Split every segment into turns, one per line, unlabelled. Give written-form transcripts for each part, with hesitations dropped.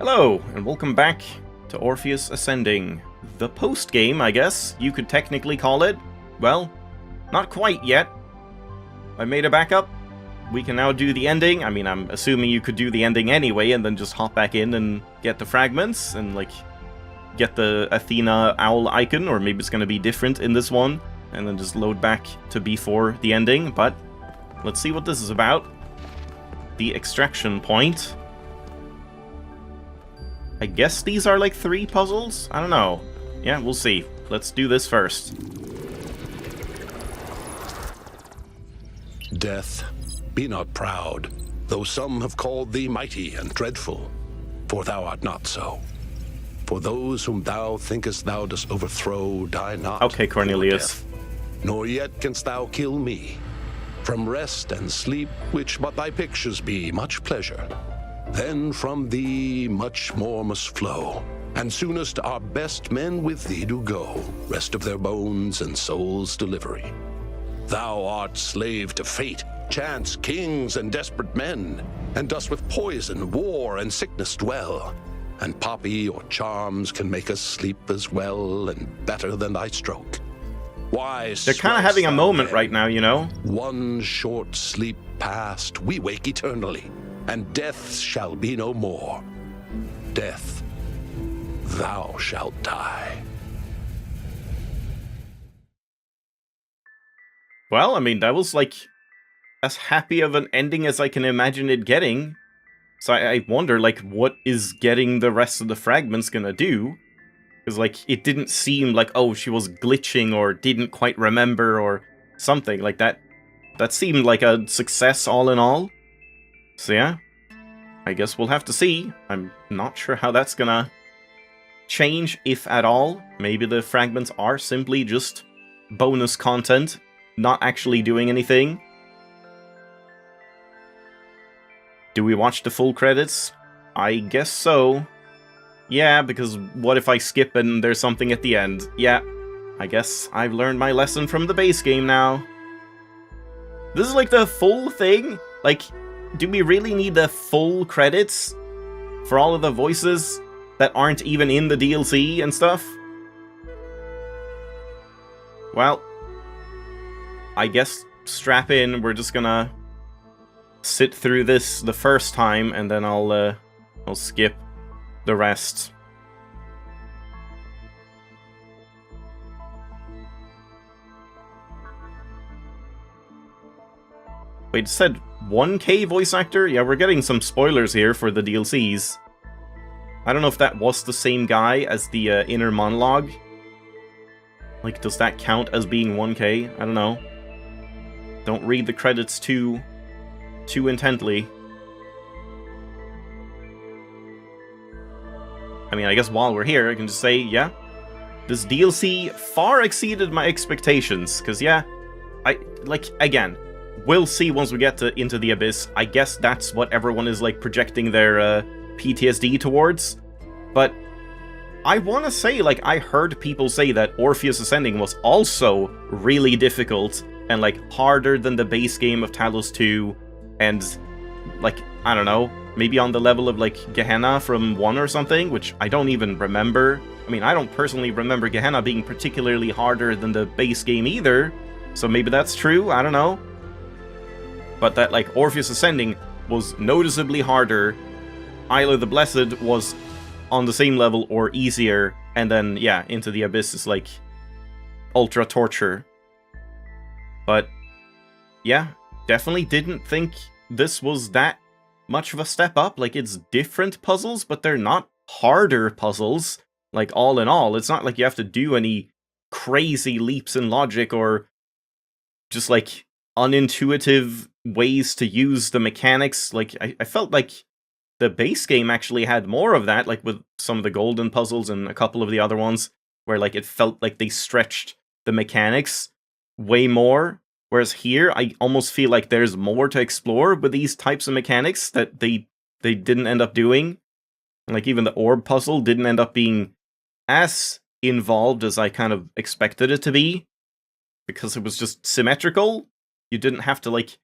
Hello, and welcome back to Orpheus Ascending. The post-game, I guess, you could technically call it. Well, not quite yet. I made a backup. We can now do the ending. I mean, I'm assuming you could do the ending anyway, and then just hop back in and get the fragments, and, like, get the Athena owl icon, or maybe it's gonna be different in this one, and then just load back to before the ending, but let's see what this is about. The extraction point. I guess these are like 3 puzzles? I don't know. Yeah, we'll see. Let's do this first.
Death, be not proud, though some have called thee mighty and dreadful, for thou art not so. For those whom thou thinkest thou dost overthrow die not.
Okay, Cornelius.
Death, nor yet canst thou kill me. From rest and sleep, which but thy pictures be, much pleasure. Then from thee much more must flow, and soonest our best men with thee do go, rest of their bones and souls' delivery. Thou art slave to fate, chance, kings, and desperate men, and dost with poison, war, and sickness dwell. And poppy or charms can make us sleep as well and better than thy stroke. Why,
they're kind of having a moment right now, you know?
One short sleep past, we wake eternally, and death shall be no more. Death, thou shalt die.
Well, I mean, that was, like, as happy of an ending as I can imagine it getting. So I wonder, like, what is getting the rest of the fragments gonna do? Because, like, it didn't seem like, oh, she was glitching or didn't quite remember or something like that. That seemed like a success all in all. So yeah, I guess we'll have to see. I'm not sure how that's gonna change, if at all. Maybe the fragments are simply just bonus content, not actually doing anything. Do we watch the full credits? I guess so. Yeah, because what if I skip and there's something at the end? Yeah, I guess I've learned my lesson from the base game now. This is like the full thing? Like, do we really need the full credits for all of the voices that aren't even in the DLC and stuff? Well, I guess strap in. We're just gonna sit through this the first time, and then I'll skip the rest. Wait, it said 1K voice actor? Yeah, we're getting some spoilers here for the DLCs. I don't know if that was the same guy as the inner monologue. Like, does that count as being 1K? I don't know. Don't read the credits too intently. I mean, I guess while we're here, I can just say, yeah, this DLC far exceeded my expectations. Because, yeah, again, we'll see once we get into the Abyss. I guess that's what everyone is, like, projecting their PTSD towards. But I want to say, like, I heard people say that Orpheus Ascending was also really difficult and, like, harder than the base game of Talos 2. And, like, I don't know, maybe on the level of, like, Gehenna from 1 or something, which I don't even remember. I mean, I don't personally remember Gehenna being particularly harder than the base game either, so maybe that's true, I don't know. But that, like, Orpheus Ascending was noticeably harder, Isle of the Blessed was on the same level or easier, and then, yeah, Into the Abyss is, like, ultra torture. But, yeah, definitely didn't think this was that much of a step up. Like, it's different puzzles, but they're not harder puzzles. Like, all in all, it's not like you have to do any crazy leaps in logic or just, like, unintuitive ways to use the mechanics. Like, I felt like the base game actually had more of that, like with some of the golden puzzles and a couple of the other ones, where, like, it felt like they stretched the mechanics way more. Whereas here, I almost feel like there's more to explore with these types of mechanics that they didn't end up doing. Like, even the orb puzzle didn't end up being as involved as I kind of expected it to be, because it was just symmetrical. You didn't have to, like,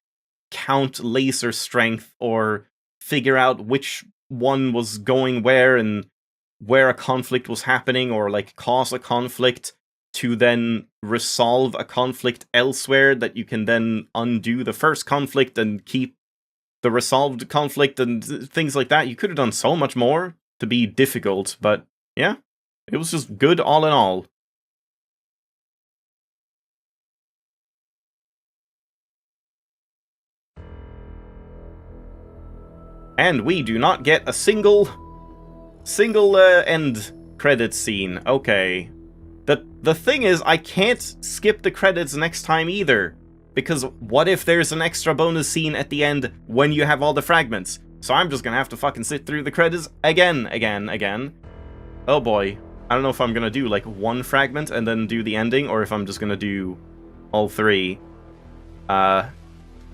count laser strength or figure out which one was going where and where a conflict was happening, or like cause a conflict to then resolve a conflict elsewhere that you can then undo the first conflict and keep the resolved conflict and things like that. You could have done so much more to be difficult, but yeah, it was just good all in all. And we do not get a single end credits scene. Okay. The thing is, I can't skip the credits next time either. Because what if there's an extra bonus scene at the end when you have all the fragments? So I'm just gonna have to fucking sit through the credits again. Oh boy. I don't know if I'm gonna do like one fragment and then do the ending, or if I'm just gonna do all three.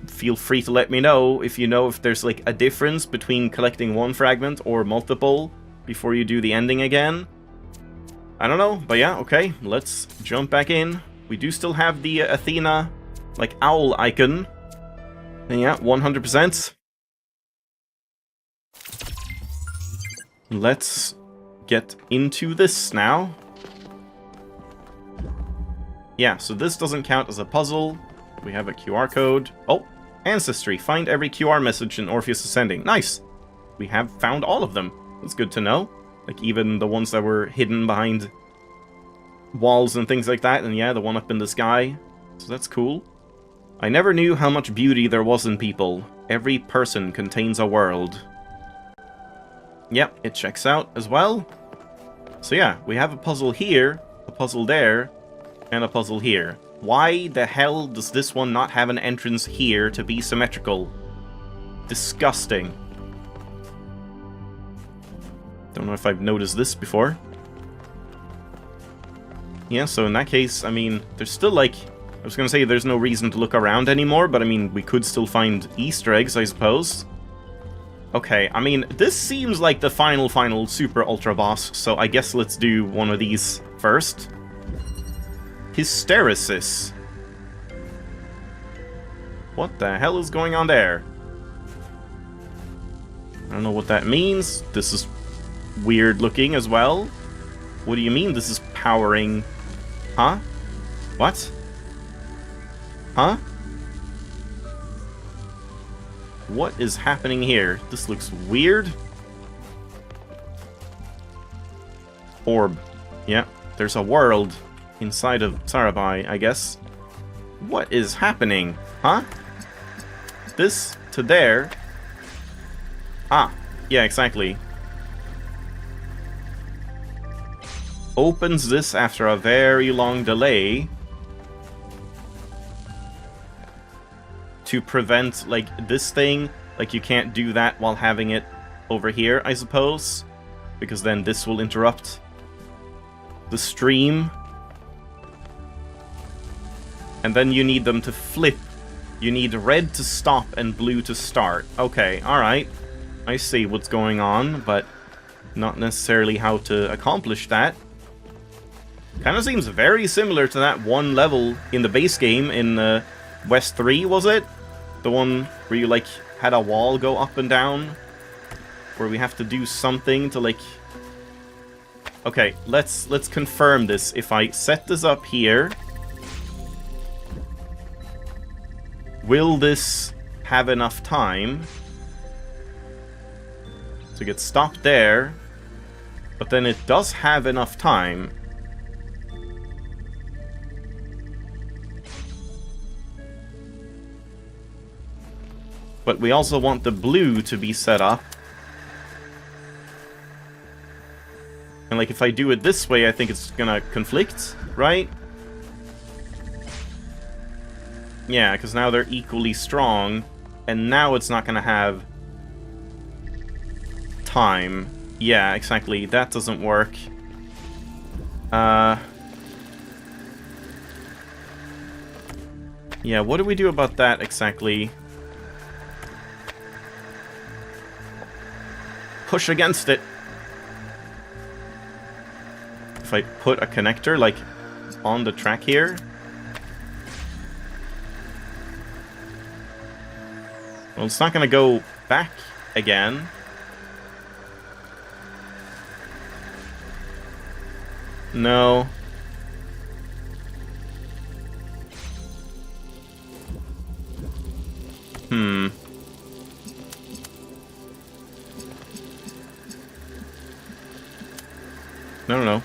Feel free to let me know if you know if there's like a difference between collecting one fragment or multiple before you do the ending again. I don't know, but yeah, okay, let's jump back in. We do still have the Athena, like, owl icon. And yeah, 100%. Let's get into this now. Yeah, so this doesn't count as a puzzle. We have a QR code. Oh, Ancestry. Find every QR message in Orpheus Ascending. Nice! We have found all of them. That's good to know. Like, even the ones that were hidden behind walls and things like that. And yeah, the one up in the sky. So that's cool. I never knew how much beauty there was in people. Every person contains a world. Yep, it checks out as well. So yeah, we have a puzzle here, a puzzle there, and a puzzle here. Why the hell does this one not have an entrance here to be symmetrical? Disgusting. Don't know if I've noticed this before. Yeah, so in that case, I mean, there's still like... I was gonna say there's no reason to look around anymore, but I mean, we could still find Easter eggs, I suppose. Okay, I mean, this seems like the final super ultra boss, so I guess let's do one of these first. Hysteresis. What the hell is going on there? I don't know what that means. This is weird looking as well. What do you mean this is powering? Huh? What? Huh? What is happening here? This looks weird. Orb. Yeah, there's a world inside of Sarabai, I guess. What is happening? Huh? This to there. Ah, yeah, exactly. Opens this after a very long delay to prevent, like, this thing. Like, you can't do that while having it over here, I suppose, because then this will interrupt the stream. And then you need them to flip. You need red to stop and blue to start. Okay, alright. I see what's going on, but not necessarily how to accomplish that. Kind of seems very similar to that one level in the base game in West 3, was it? The one where you, like, had a wall go up and down? Where we have to do something to, like... Okay, let's confirm this. If I set this up here... Will this have enough time to get stopped there? But then it does have enough time. But we also want the blue to be set up. And like if I do it this way, I think it's gonna conflict, right? Yeah, because now they're equally strong, and now it's not gonna have time. Yeah, exactly. That doesn't work. Yeah, what do we do about that exactly? Push against it. If I put a connector, like, on the track here. Well, it's not gonna go back again. No. Hmm. No.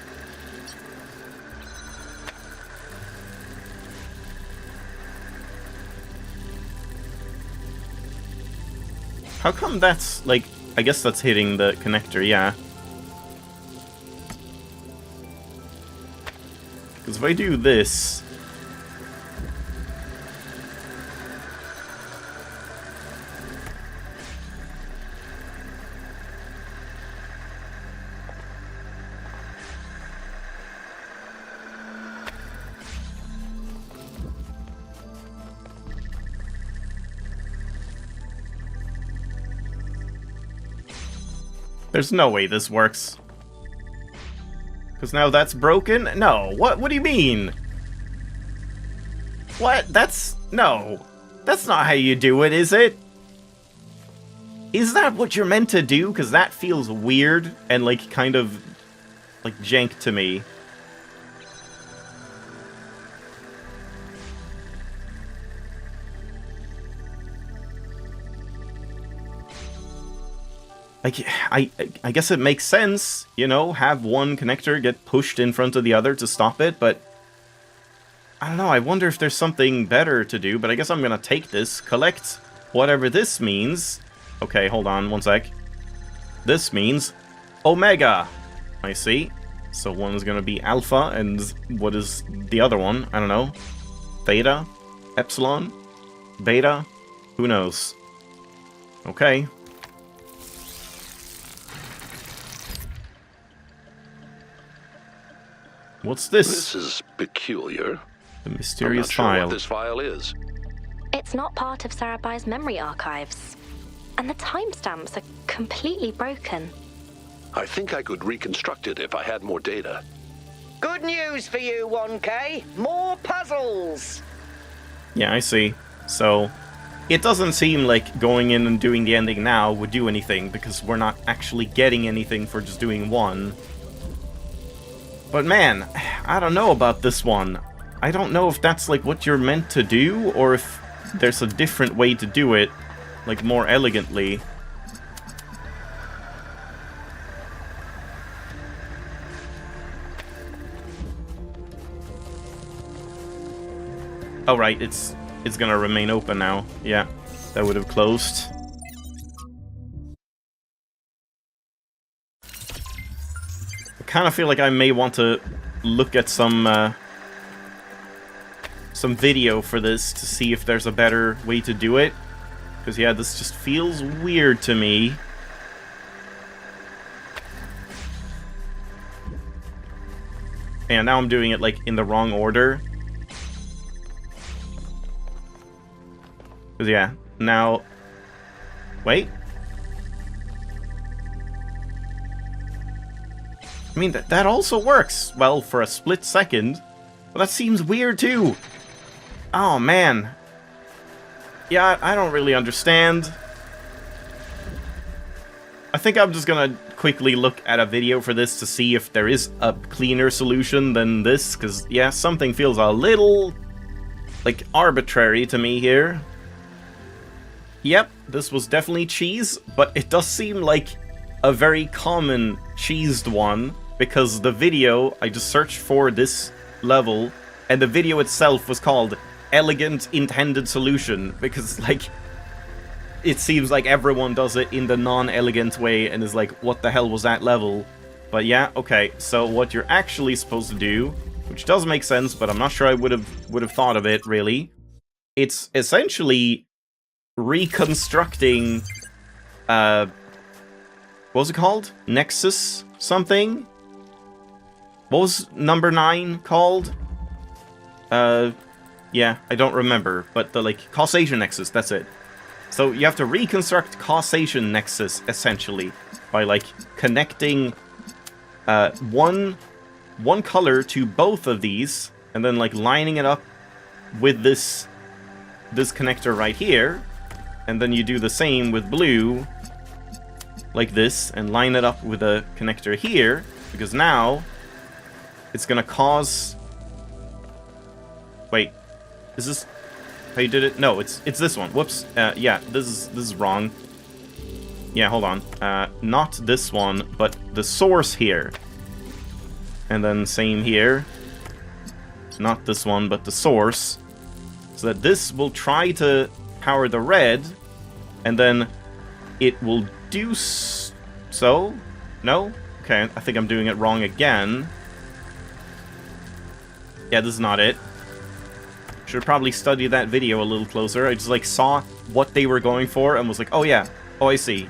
How come that's, like, I guess that's hitting the connector, yeah. Because if I do this... There's no way this works. Because now that's broken? No, what do you mean? What? That's... no. That's not how you do it, is it? Is that what you're meant to do? Because that feels weird and, like, kind of, like, jank to me. Like, I guess it makes sense, you know, have one connector get pushed in front of the other to stop it, but... I don't know, I wonder if there's something better to do, but I guess I'm gonna take this, collect whatever this means. Okay, hold on, one sec. This means Omega! I see. So one is gonna be Alpha, and what is the other one? I don't know. Theta? Epsilon? Beta? Who knows? Okay. What's this?
This is peculiar.
The mysterious
I'm not sure
file.
what this file is.
It's not part of Sarabai's memory archives. And the timestamps are completely broken.
I think I could reconstruct it if I had more data.
Good news for you, 1K. More puzzles!
Yeah, I see. So, it doesn't seem like going in and doing the ending now would do anything, because we're not actually getting anything for just doing one. But man, I don't know about this one. I don't know if that's like what you're meant to do, or if there's a different way to do it, like more elegantly. Oh right, it's gonna remain open now. Yeah, that would have closed. I kind of feel like I may want to look at some video for this to see if there's a better way to do it. Because yeah, this just feels weird to me. And now I'm doing it like in the wrong order. Because yeah, now... wait. I mean, that also works, well, for a split second. But that seems weird, too. Oh, man. Yeah, I don't really understand. I think I'm just gonna quickly look at a video for this to see if there is a cleaner solution than this. Because, yeah, something feels a little, like, arbitrary to me here. Yep, this was definitely cheese, but it does seem like a very common cheesed one, because the video, I just searched for this level, and the video itself was called Elegant Intended Solution, because, like, it seems like everyone does it in the non-elegant way, and is like, what the hell was that level? But yeah, okay, so what you're actually supposed to do, which does make sense, but I'm not sure I would have thought of it, really. It's essentially reconstructing, what was it called? Nexus something? What was number 9 called? Yeah, I don't remember, but the, like, causation nexus, that's it. So you have to reconstruct causation nexus, essentially, by, like, connecting, one color to both of these, and then, like, lining it up with this connector right here, and then you do the same with blue, like this and line it up with a connector here, because now it's gonna cause... Wait, is this how you did it? No, it's this one. Whoops. Yeah, this is wrong. Yeah, hold on. Not this one, but the source here. And then same here. Not this one, but the source. So that this will try to power the red, and then it will do so? No? Okay, I think I'm doing it wrong again. Yeah, this is not it. Should probably study that video a little closer. I just, like, saw what they were going for and was like, oh yeah, oh I see.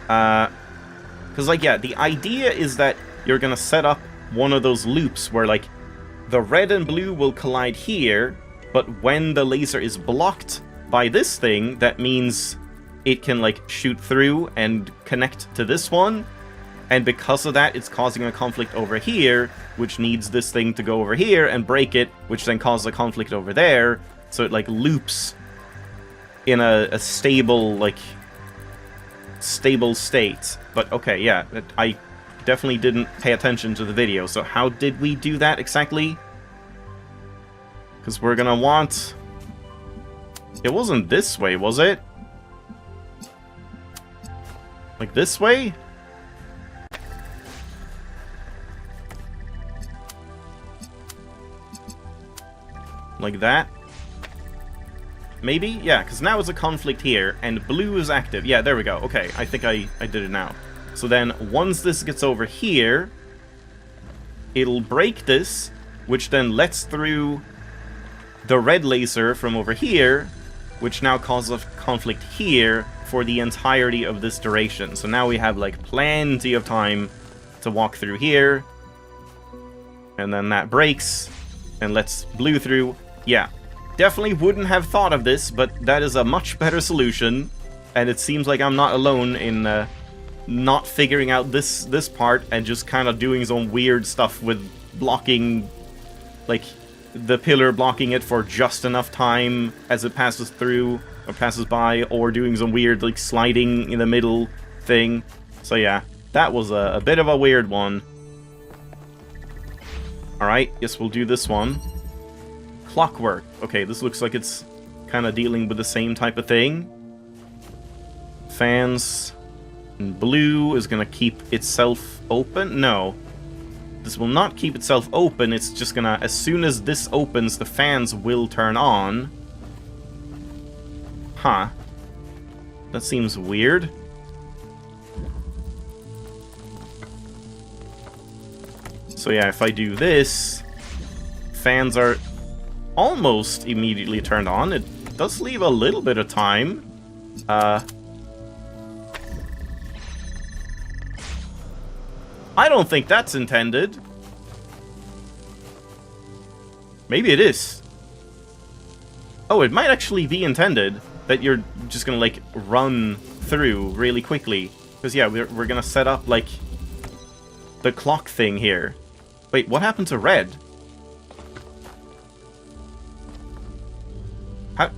Because, like, yeah, the idea is that you're gonna set up one of those loops where, like, the red and blue will collide here, but when the laser is blocked by this thing, that means it can, like, shoot through and connect to this one, and because of that, it's causing a conflict over here, which needs this thing to go over here and break it, which then causes a conflict over there, so it, like, loops in a stable, like, stable state. But, okay, yeah, I definitely didn't pay attention to the video, so how did we do that exactly? Because we're gonna want... It wasn't this way, was it? Like this way? Like that? Maybe? Yeah, because now it's a conflict here, and blue is active. Yeah, there we go. Okay, I think I did it now. So then, once this gets over here, it'll break this, which then lets through the red laser from over here, which now causes a conflict here for the entirety of this duration. So now we have, like, plenty of time to walk through here, and then that breaks, and lets blue through. Yeah, definitely wouldn't have thought of this, but that is a much better solution, and it seems like I'm not alone in not figuring out this part and just kind of doing some weird stuff with blocking, like, the pillar blocking it for just enough time as it passes through or passes by, or doing some weird, like, sliding in the middle thing. So yeah, that was a bit of a weird one. Alright, guess we'll do this one. Clockwork. Okay, this looks like it's kind of dealing with the same type of thing. Fans. And blue is going to keep itself open. No. This will not keep itself open. It's just going to... As soon as this opens, the fans will turn on. Huh. That seems weird. So yeah, if I do this, fans are almost immediately turned on. It does leave a little bit of time. I don't think that's intended. Maybe it is. Oh, it might actually be intended that you're just gonna, like, run through really quickly. Because, yeah, we're gonna set up, like, the clock thing here. Wait, what happened to red?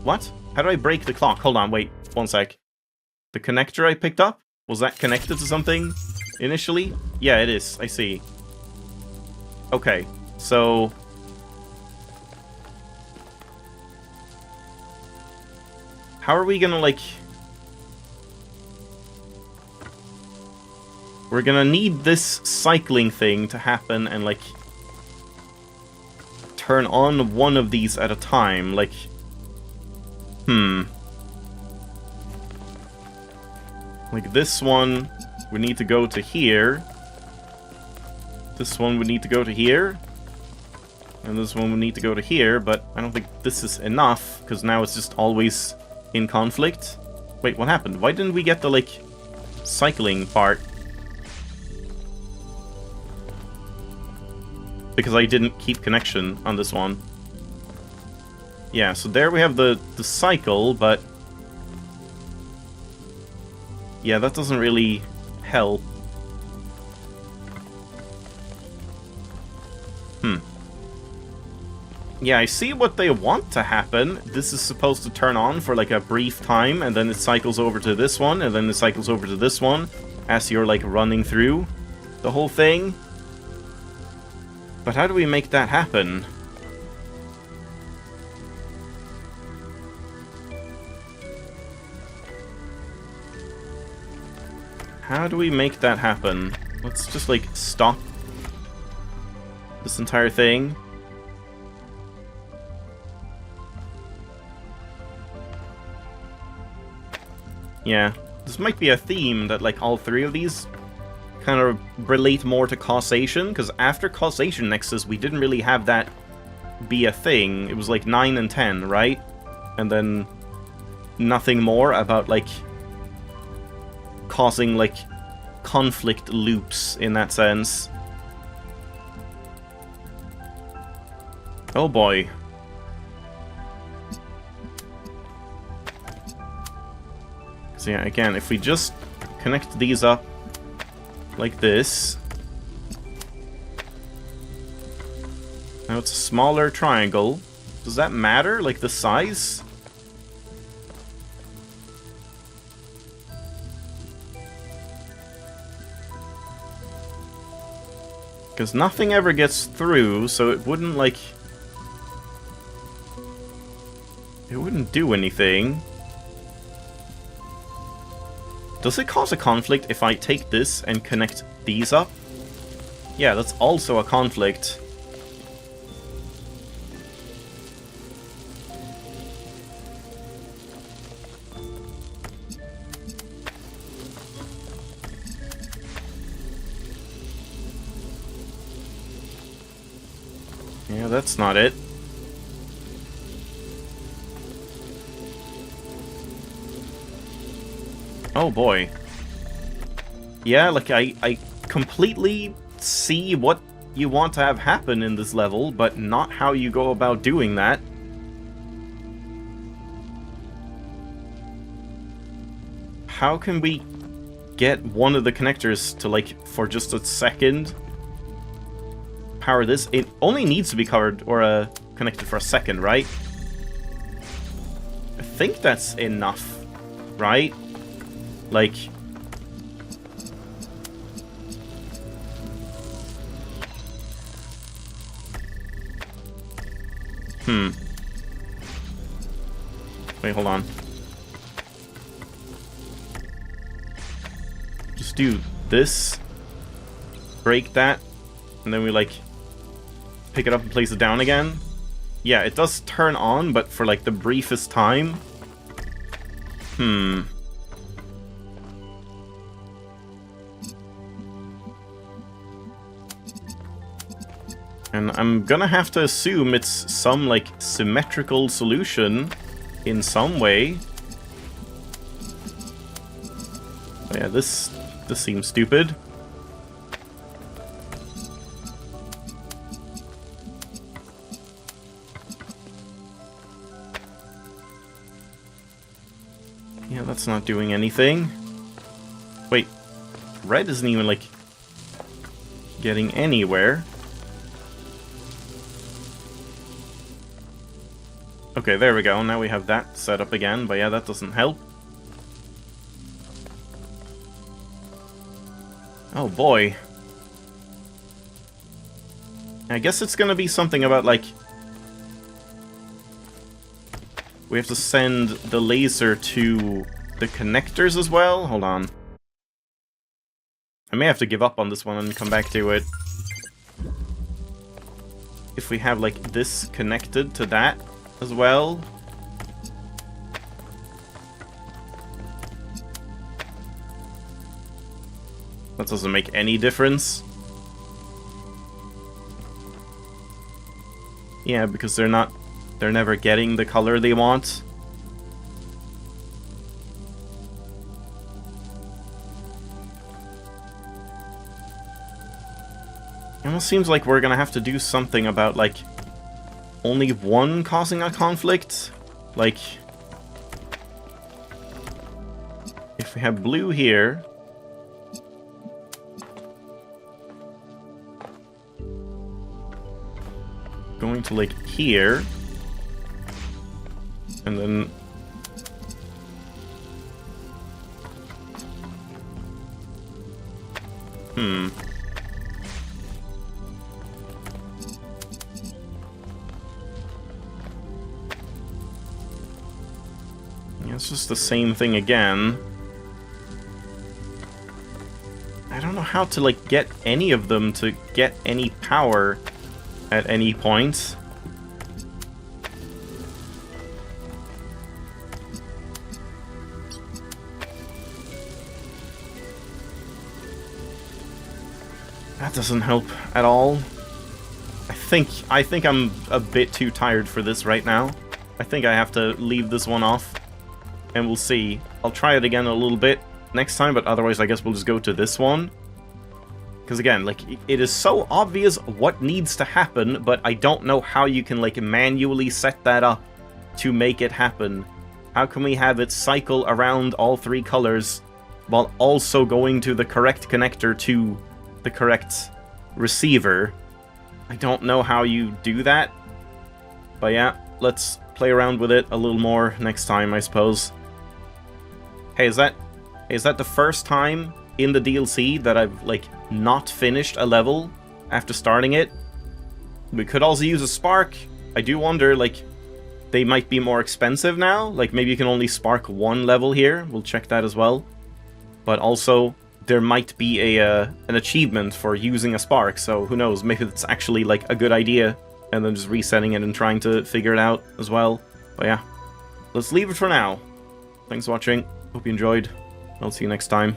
What? How do I break the clock? Hold on, wait, one sec. The connector I picked up? Was that connected to something initially? Yeah, it is. I see. Okay, so... How are we gonna, like... We're gonna need this cycling thing to happen and, like, turn on one of these at a time, like... Like, this one would need to go to here. This one would need to go to here. And this one would need to go to here, but I don't think this is enough, because now it's just always in conflict. Wait, what happened? Why didn't we get the, like, cycling part? Because I didn't keep connection on this one. Yeah, so there we have the cycle, but... Yeah, that doesn't really help. Yeah, I see what they want to happen. This is supposed to turn on for like a brief time, and then it cycles over to this one, and then it cycles over to this one, as you're like running through the whole thing. But how do we make that happen? How do we make that happen? Let's just like stop this entire thing. Yeah, this might be a theme that like all three of these kind of relate more to causation, because after causation nexus we didn't really have that be a thing. It was like 9 and 10, right? And then nothing more about like causing like conflict loops in that sense. Oh boy. So yeah, again, if we just connect these up like this. Now it's a smaller triangle. Does that matter? Like the size? Because nothing ever gets through, so it wouldn't like... It wouldn't do anything. Does it cause a conflict if I take this and connect these up? Yeah, that's also a conflict. Yeah, that's not it. Oh boy. Yeah, like I completely see what you want to have happen in this level, but not how you go about doing that. How can we get one of the connectors to, like, for just a second power this? It only needs to be covered or connected for a second, right? I think that's enough, right? Like... Wait, hold on. Just do this. Break that. And then we, like, pick it up and place it down again. Yeah, it does turn on, but for, like, the briefest time. And I'm gonna have to assume it's some, like, symmetrical solution in some way. Oh, yeah, this seems stupid. Yeah, that's not doing anything. Wait, red isn't even, like, getting anywhere. Okay, there we go. Now we have that set up again, but yeah, that doesn't help. Oh boy. I guess it's gonna be something about, like... We have to send the laser to the connectors as well? Hold on. I may have to give up on this one and come back to it. If we have, like, this connected to that as well. That doesn't make any difference. Yeah, because they're never getting the color they want. It almost seems like we're gonna have to do something about, like, only one causing a conflict? Like, if we have blue here... going to, like, here. And then... Yeah, it's just the same thing again. I don't know how to, like, get any of them to get any power at any point. That doesn't help at all. I think I'm a bit too tired for this right now. I think I have to leave this one off, and we'll see. I'll try it again a little bit next time, but otherwise I guess we'll just go to this one. Because again, like, it is so obvious what needs to happen, but I don't know how you can, like, manually set that up to make it happen. How can we have it cycle around all three colors while also going to the correct connector to the correct receiver? I don't know how you do that. But yeah, let's play around with it a little more next time, I suppose. Hey, is that the first time in the DLC that I've, like, not finished a level after starting it? We could also use a spark. I do wonder, like, they might be more expensive now. Like, maybe you can only spark one level here. We'll check that as well. But also, there might be an achievement for using a spark, so who knows, maybe it's actually, like, a good idea, and then just resetting it and trying to figure it out as well. But yeah, let's leave it for now. Thanks for watching, hope you enjoyed, I'll see you next time.